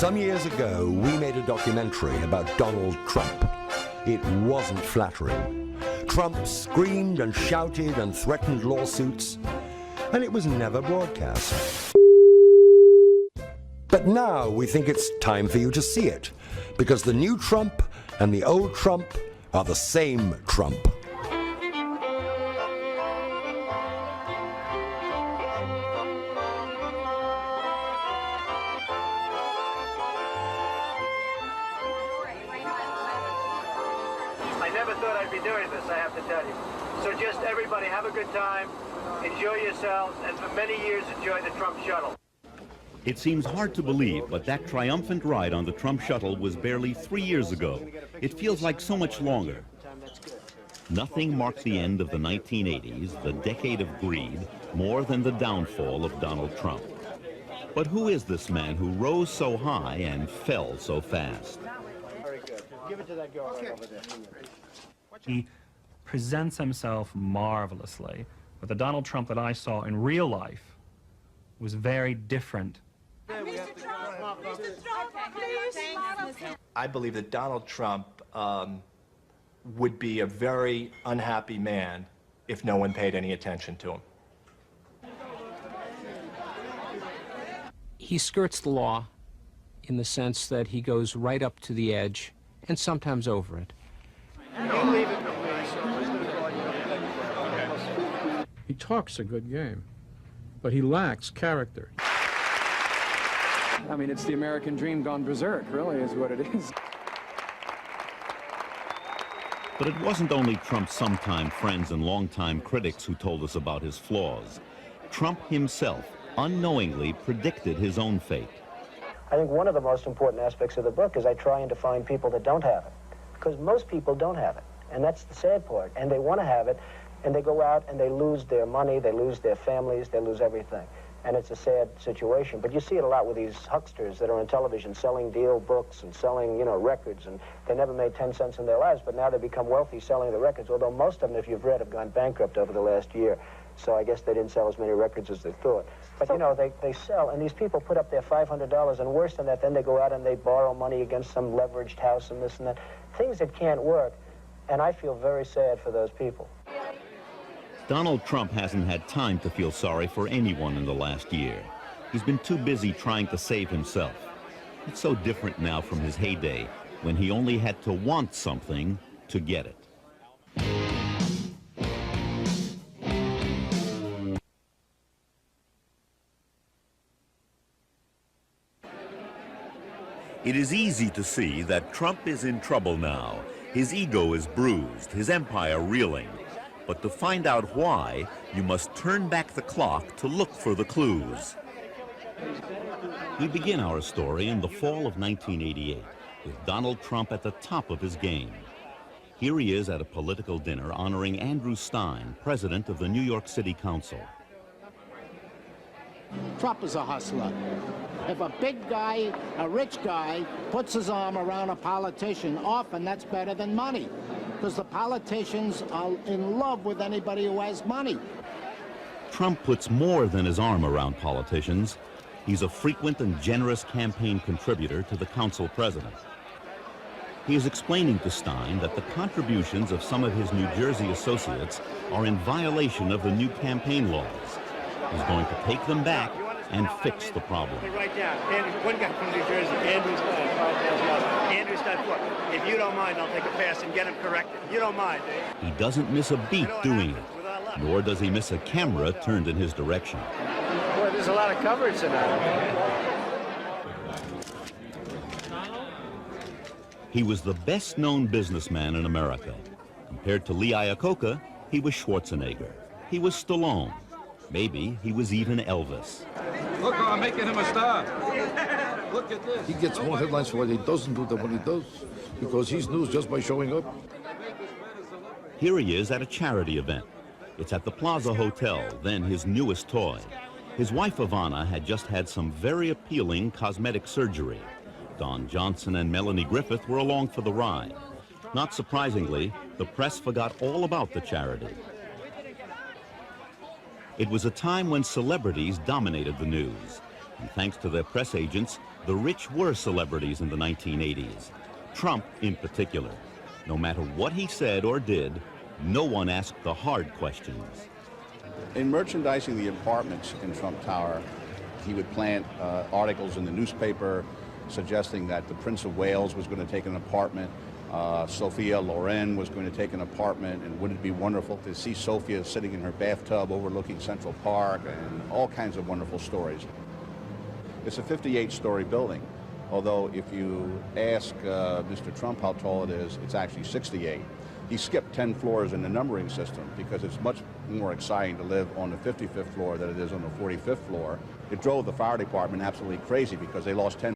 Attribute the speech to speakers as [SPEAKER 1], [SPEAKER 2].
[SPEAKER 1] Some years ago, we made a documentary about Donald Trump. It wasn't flattering. Trump screamed and shouted and threatened lawsuits, and it was never broadcast. But now we think it's time for you to see it, because the new Trump and the old Trump are the same Trump.
[SPEAKER 2] I never thought I'd be doing this, I have to tell you. So just everybody have a good time, enjoy yourselves, and for many years enjoy the Trump shuttle.
[SPEAKER 3] It seems hard to believe, but that triumphant ride on the Trump shuttle was barely 3 years ago. It feels like so much longer. Nothing marked the end of the 1980s, the decade of greed, more than the downfall of Donald Trump. But who is this man who rose so high and fell so fast?
[SPEAKER 2] Very good. Give it to that girl right over there.
[SPEAKER 4] He presents himself marvelously, but the Donald Trump that I saw in real life was very different.
[SPEAKER 5] Mr. Trump, please.
[SPEAKER 6] I believe that Donald Trump would be a very unhappy man if no one paid any attention to him.
[SPEAKER 7] He skirts the law in the sense that he goes right up to the edge and sometimes over it.
[SPEAKER 8] He talks a good game, but he lacks character.
[SPEAKER 9] I mean, it's the American dream gone berserk, really, is what it is.
[SPEAKER 3] But it wasn't only Trump's sometime friends and longtime critics who told us about his flaws. Trump himself unknowingly predicted his own fate.
[SPEAKER 10] I think one of the most important aspects of the book is I try and find people that don't have it, because most people don't have it, and that's the sad part, and they want to have it, and they go out and they lose their money, they lose their families, they lose everything. And it's a sad situation. But you see it a lot with these hucksters that are on television selling deal books and selling, you know, records, and they never made 10 cents in their lives, but now they become wealthy selling the records, although most of them, if you've read, have gone bankrupt over the last year. So I guess they didn't sell as many records as they thought. But, you know, they sell, and these people put up their $500, and worse than that, then they go out and they borrow money against some leveraged house and this and that. Things that can't work, and I feel very sad for those people.
[SPEAKER 3] Donald Trump hasn't had time to feel sorry for anyone in the last year. He's been too busy trying to save himself. It's so different now from his heyday, when he only had to want something to get it. It is easy to see that Trump is in trouble now. His ego is bruised, his empire reeling. But to find out why, you must turn back the clock to look for the clues. We begin our story in the fall of 1988, with Donald Trump at the top of his game. Here he is at a political dinner honoring Andrew Stein, president of the New York City Council.
[SPEAKER 11] Trump is a hustler. If a big guy, a rich guy, puts his arm around a politician, often that's better than money, because the politicians are in love with anybody who has money.
[SPEAKER 3] Trump puts more than his arm around politicians. He's a frequent and generous campaign contributor to the council president. He is explaining to Stein that the contributions of some of his New Jersey associates are in violation of the new campaign laws. He's going to take them back and fix the problem.
[SPEAKER 2] Right down. One guy from New Jersey, Andrew Stein, Andrew Stein, look, if you don't mind, I'll take a pass and get him corrected. You don't mind, eh?
[SPEAKER 3] He doesn't miss a beat doing it, nor does he miss a camera turned in his direction.
[SPEAKER 2] Boy, there's a lot of coverage tonight.
[SPEAKER 3] He was the best-known businessman in America. Compared to Lee Iacocca, he was Schwarzenegger. He was Stallone. Maybe he was even Elvis.
[SPEAKER 8] Look, I'm making him a star. Look at this.
[SPEAKER 12] He gets more headlines for what he doesn't do than what he does, because he's news just by showing up.
[SPEAKER 3] Here he is at a charity event. It's at the Plaza Hotel, then his newest toy. His wife, Ivana, had just had some very appealing cosmetic surgery. Don Johnson and Melanie Griffith were along for the ride. Not surprisingly, the press forgot all about the charity. It was a time when celebrities dominated the news, and thanks to their press agents, The rich were celebrities in the 1980s, Trump in particular. No matter what he said or did, no one asked the hard questions.
[SPEAKER 13] In merchandising the apartments in Trump Tower, he would plant articles in the newspaper suggesting that the Prince of Wales was going to take an apartment, Sophia Loren was going to take an apartment, and wouldn't it be wonderful to see Sophia sitting in her bathtub overlooking Central Park, and all kinds of wonderful stories. It's a 58-story building, although if you ask Mr. Trump how tall it is, it's actually 68. He skipped 10 floors in the numbering system because it's much more exciting to live on the 55th floor than it is on the 45th floor. It drove the fire department absolutely crazy because they lost 10